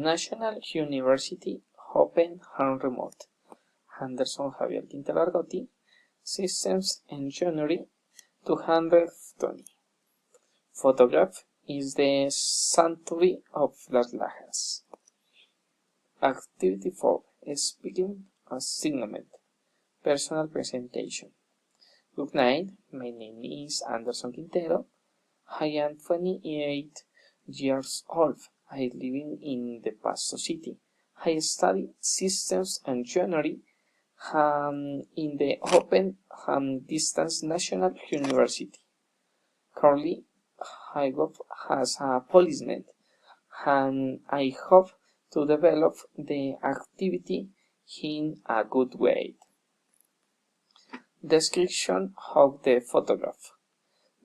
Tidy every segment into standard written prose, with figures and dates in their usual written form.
National University, Open and Remote. Anderson Javier Quintero Argotti, Systems Engineering 220. Photograph is the sanctuary of Las Lajas. Activity 4. Speaking assignment. Personal presentation. Good night, my name is Anderson Quintero. I am 28 years old. I live in the Pasto City. I study Systems Engineering in the Open and Distance National University. Currently, I work as a policeman, and I hope to develop the activity in a good way. Description of the photograph.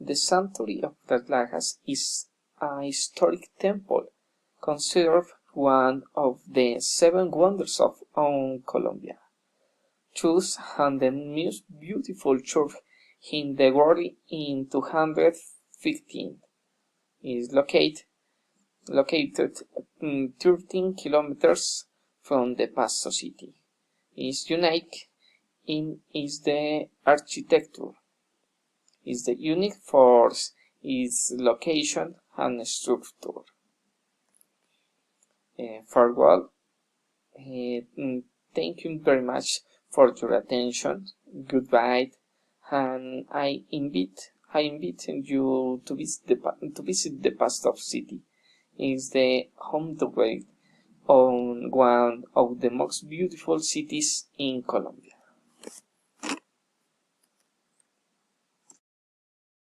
The Sanctuary of Las Lajas is a historic temple considered one of the 7 wonders of Colombia. Church and the most beautiful church in the world in 215 is located 13 kilometers from the Pasto City. Is unique in is the architecture. Is the unique for its location and structure. Farewell. Thank you very much for your attention. Goodbye, and I invite you to visit the Pasto City. It's the home away on one of the most beautiful cities in Colombia.